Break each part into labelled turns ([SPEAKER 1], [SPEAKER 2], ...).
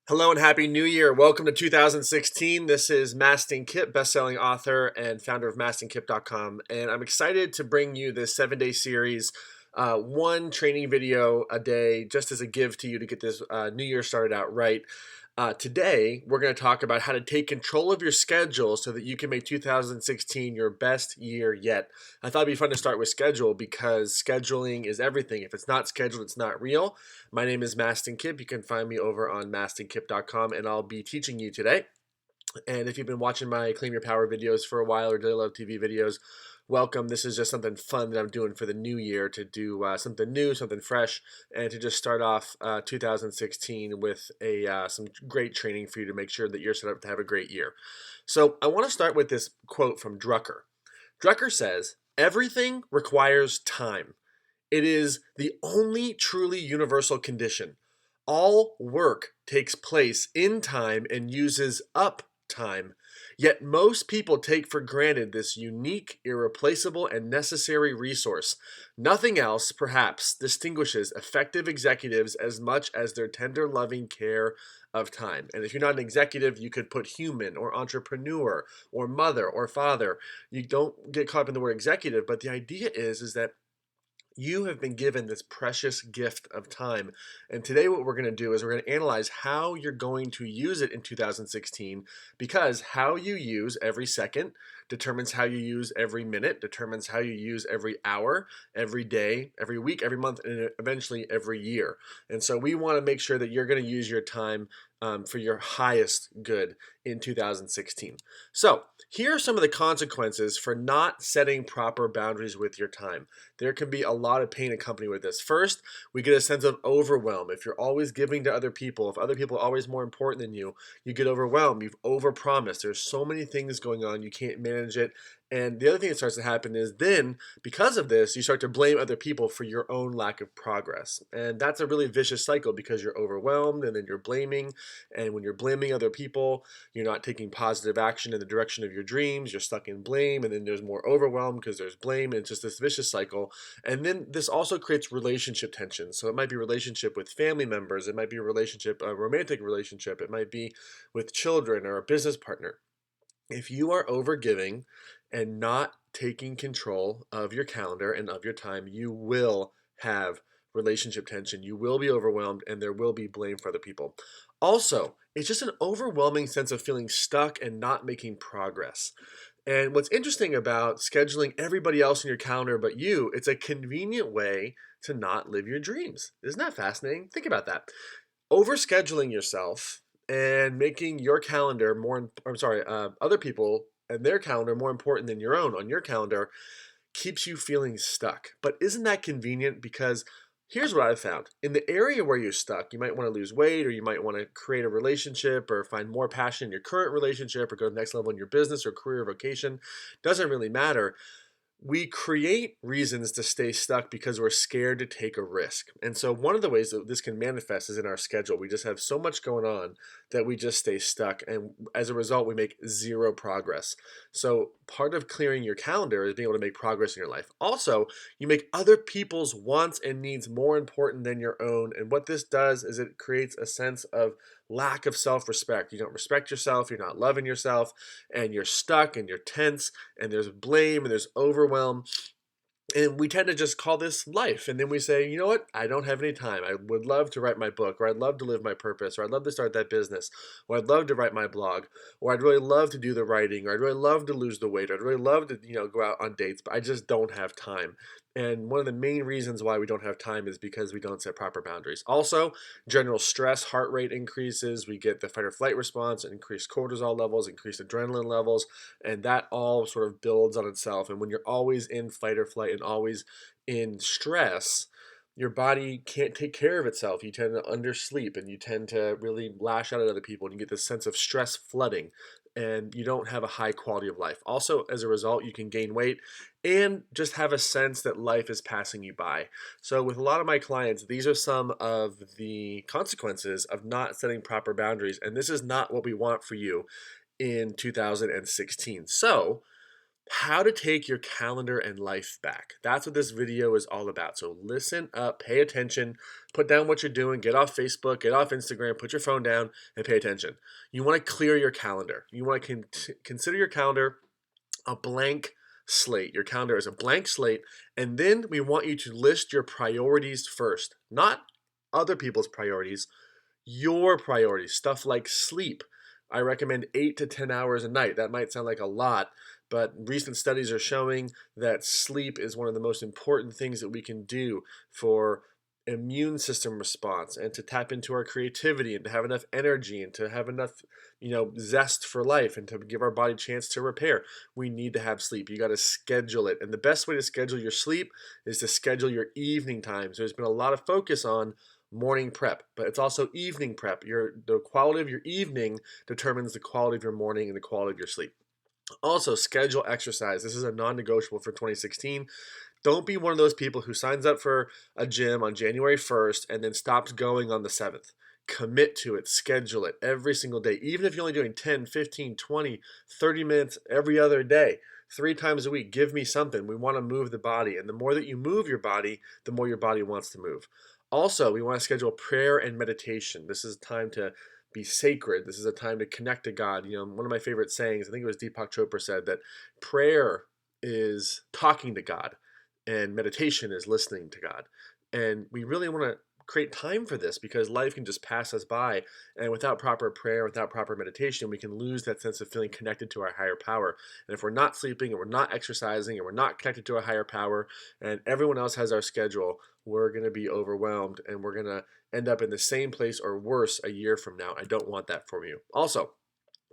[SPEAKER 1] Hello and happy new year. Welcome to 2016. This is Mastin Kipp, best-selling author and founder of mastinkipp.com. And I'm excited to bring you this 7-day series, one training video a day, just as a give to you to get this new year started out right. Today, we're going to talk about how to take control of your schedule so that you can make 2016 your best year yet. I thought it'd be fun to start with schedule because scheduling is everything. If it's not scheduled, it's not real. My name is Mastin Kipp. You can find me over on mastinkipp.com, and I'll be teaching you today. And if you've been watching my Claim Your Power videos for a while or Daily Love TV videos, welcome. This is just something fun that I'm doing for the new year to do something new, something fresh, and to just start off 2016 with some great training for you to make sure that you're set up to have a great year. So I want to start with this quote from Drucker. Drucker says, "Everything requires time. It is the only truly universal condition. All work takes place in time and uses up time. Yet most people take for granted this unique, irreplaceable, and necessary resource. Nothing else, perhaps, distinguishes effective executives as much as their tender, loving care of time." And if you're not an executive, you could put human or entrepreneur or mother or father. You don't get caught up in the word executive, but the idea is that you have been given this precious gift of time. And today what we're going to do is we're going to analyze how you're going to use it in 2016, because how you use every second determines how you use every minute, determines how you use every hour, every day, every week, every month, and eventually every year. And so we want to make sure that you're going to use your time for your highest good in 2016. So here are some of the consequences for not setting proper boundaries with your time. There can be a lot of pain accompanied with this. First, we get a sense of overwhelm. If you're always giving to other people, if other people are always more important than you get overwhelmed. You've overpromised. There's so many things going on, you can't manage it. And the other thing that starts to happen is then, because of this, you start to blame other people for your own lack of progress. And that's a really vicious cycle because you're overwhelmed and then you're blaming. And when you're blaming other people, you're not taking positive action in the direction of your dreams. You're stuck in blame, and then there's more overwhelm because there's blame, and it's just this vicious cycle. And then this also creates relationship tension. So it might be a relationship with family members, it might be a relationship, a romantic relationship, it might be with children or a business partner. If you are overgiving and not taking control of your calendar and of your time, you will have relationship tension. You will be overwhelmed and there will be blame for other people. Also, it's just an overwhelming sense of feeling stuck and not making progress. And what's interesting about scheduling everybody else in your calendar but you, it's a convenient way to not live your dreams. Isn't that fascinating? Think about that. Overscheduling yourself and making your calendar more, I'm sorry, other people and their calendar more important than your own on your calendar keeps you feeling stuck. But isn't that convenient? Because here's what I've found. In the area where you're stuck, you might want to lose weight, or you might want to create a relationship or find more passion in your current relationship or go to the next level in your business or career or vocation. Doesn't really matter. We create reasons to stay stuck because we're scared to take a risk. And so one of the ways that this can manifest is in our schedule. We just have so much going on that we just stay stuck. And as a result, we make zero progress. So part of clearing your calendar is being able to make progress in your life. Also, you make other people's wants and needs more important than your own. And what this does is it creates a sense of lack of self-respect. You don't respect yourself, you're not loving yourself, and you're stuck and you're tense, and there's blame and there's overwhelm. And we tend to just call this life. And then we say, you know what? I don't have any time. I would love to write my book, or I'd love to live my purpose, or I'd love to start that business, or I'd love to write my blog, or I'd really love to do the writing, or I'd really love to lose the weight, or I'd really love to, go out on dates, but I just don't have time. And one of the main reasons why we don't have time is because we don't set proper boundaries. Also, general stress, heart rate increases. We get the fight or flight response, increased cortisol levels, increased adrenaline levels, and that all sort of builds on itself. And when you're always in fight or flight and always in stress, your body can't take care of itself. You tend to undersleep and you tend to really lash out at other people, and you get this sense of stress flooding, and you don't have a high quality of life. Also, as a result, you can gain weight and just have a sense that life is passing you by. So with a lot of my clients, these are some of the consequences of not setting proper boundaries, and this is not what we want for you in 2016. So how to take your calendar and life back. That's what this video is all about. So listen up, pay attention, put down what you're doing, get off Facebook, get off Instagram, put your phone down and pay attention. You want to clear your calendar. You want to consider your calendar a blank slate. Your calendar is a blank slate, and then we want you to list your priorities first, not other people's priorities, your priorities, stuff like sleep. I recommend 8 to 10 hours a night. That might sound like a lot, but recent studies are showing that sleep is one of the most important things that we can do for immune system response and to tap into our creativity and to have enough energy and to have enough zest for life and to give our body a chance to repair. We need to have sleep. You got to schedule it, and the best way to schedule your sleep is to schedule your evening times. There's been a lot of focus on morning prep, but it's also evening prep. The quality of your evening determines the quality of your morning and the quality of your sleep. Also, schedule exercise. This is a non-negotiable for 2016. Don't be one of those people who signs up for a gym on January 1st and then stops going on the 7th. Commit to it, schedule it every single day. Even if you're only doing 10, 15, 20, 30 minutes every other day, 3 times a week, give me something. We want to move the body. And the more that you move your body, the more your body wants to move. Also, we want to schedule prayer and meditation. This is time to be sacred. This is a time to connect to God. One of my favorite sayings, I think it was Deepak Chopra said that prayer is talking to God and meditation is listening to God. And we really want to create time for this because life can just pass us by, and without proper prayer, without proper meditation, we can lose that sense of feeling connected to our higher power. And if we're not sleeping and we're not exercising and we're not connected to a higher power and everyone else has our schedule, we're going to be overwhelmed and we're going to end up in the same place or worse a year from now. I don't want that for you. Also,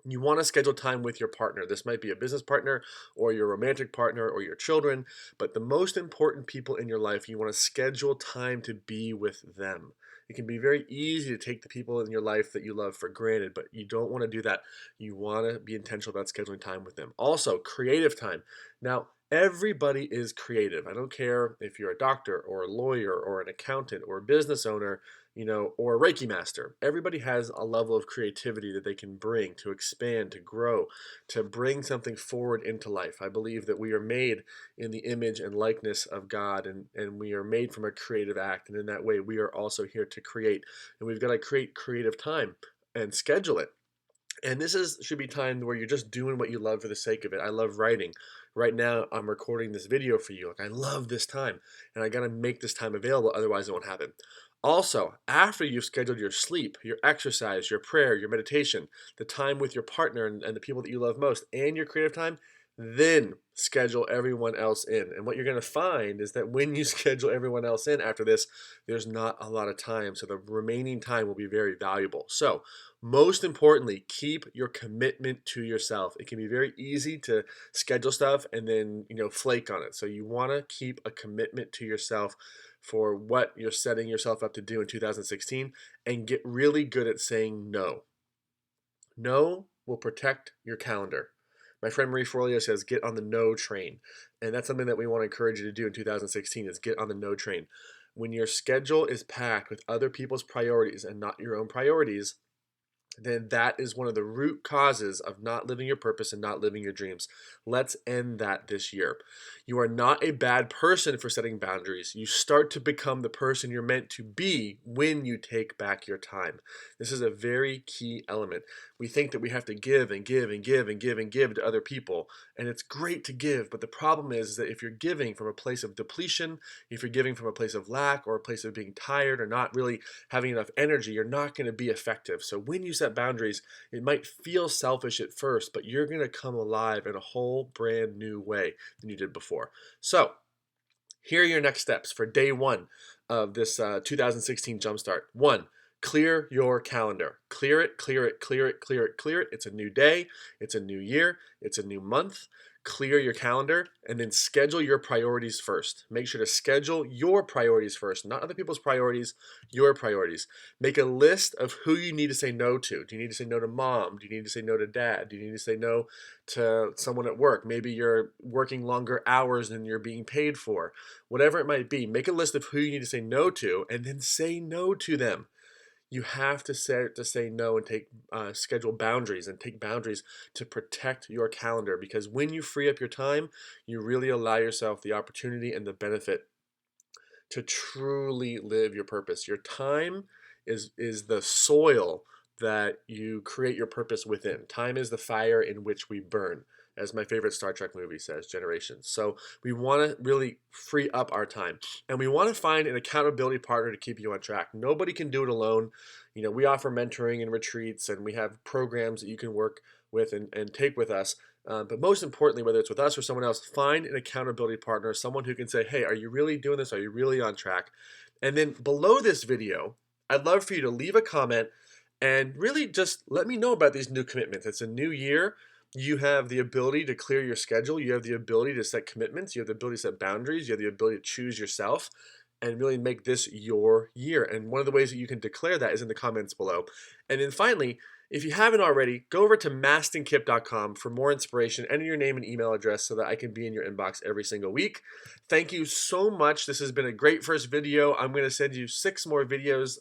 [SPEAKER 1] you want to schedule time with your partner. This might be a business partner or your romantic partner or your children, but the most important people in your life, you want to schedule time to be with them. It can be very easy to take the people in your life that you love for granted, but you don't want to do that. You want to be intentional about scheduling time with them. Also, creative time. Now, everybody is creative. I don't care if you're a doctor or a lawyer or an accountant or a business owner, or a Reiki master. Everybody has a level of creativity that they can bring to expand, to grow, to bring something forward into life. I believe that we are made in the image and likeness of God, and we are made from a creative act. And in that way, we are also here to create. And we've got to create creative time and schedule it. And should be time where you're just doing what you love for the sake of it. I love writing. Right now, I'm recording this video for you. Like, I love this time, and I got to make this time available, otherwise it won't happen. Also, after you've scheduled your sleep, your exercise, your prayer, your meditation, the time with your partner and the people that you love most, and your creative time, then schedule everyone else in. And what you're going to find is that when you schedule everyone else in after this, there's not a lot of time. So the remaining time will be very valuable. So most importantly, keep your commitment to yourself. It can be very easy to schedule stuff and then, flake on it. So you want to keep a commitment to yourself for what you're setting yourself up to do in 2016 and get really good at saying no. No will protect your calendar. My friend Marie Forleo says, get on the no train. And that's something that we want to encourage you to do in 2016 is get on the no train. When your schedule is packed with other people's priorities and not your own priorities, then that is one of the root causes of not living your purpose and not living your dreams. Let's end that this year. You are not a bad person for setting boundaries. You start to become the person you're meant to be when you take back your time. This is a very key element. We think that we have to give and give and give and give and give to other people, and it's great to give, but the problem is that if you're giving from a place of depletion, if you're giving from a place of lack or a place of being tired or not really having enough energy, you're not going to be effective. So when you set boundaries, it might feel selfish at first, but you're going to come alive in a whole brand new way than you did before. So here are your next steps for day one of this 2016 Jumpstart. 1, clear your calendar. Clear it, clear it, clear it, clear it, clear it. It's a new day. It's a new year. It's a new month. Clear your calendar and then schedule your priorities first. Make sure to schedule your priorities first, not other people's priorities, your priorities. Make a list of who you need to say no to. Do you need to say no to mom? Do you need to say no to dad? Do you need to say no to someone at work? Maybe you're working longer hours than you're being paid for. Whatever it might be, make a list of who you need to say no to and then say no to them. You have to say no and take schedule boundaries and take boundaries to protect your calendar, because when you free up your time, you really allow yourself the opportunity and the benefit to truly live your purpose. Your time is the soil that you create your purpose within. Time is the fire in which we burn, as my favorite Star Trek movie says, Generations. So we want to really free up our time, and we want to find an accountability partner to keep you on track. Nobody can do it alone. We offer mentoring and retreats, and we have programs that you can work with and take with us. But most importantly, whether it's with us or someone else, find an accountability partner, someone who can say, hey, are you really doing this? Are you really on track? And then below this video, I'd love for you to leave a comment and really just let me know about these new commitments. It's a new year. You have the ability to clear your schedule. You have the ability to set commitments. You have the ability to set boundaries. You have the ability to choose yourself and really make this your year. And one of the ways that you can declare that is in the comments below. And then finally, if you haven't already, go over to mastinkipp.com for more inspiration. Enter your name and email address so that I can be in your inbox every single week. Thank you so much. This has been a great first video. I'm going to send you 6 more videos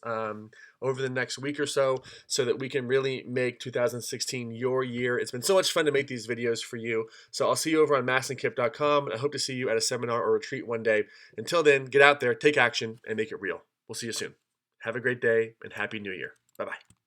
[SPEAKER 1] over the next week or so that we can really make 2016 your year. It's been so much fun to make these videos for you. So I'll see you over on mastinkipp.com, and I hope to see you at a seminar or retreat one day. Until then, get out there, take action, and make it real. We'll see you soon. Have a great day, and Happy New Year. Bye-bye.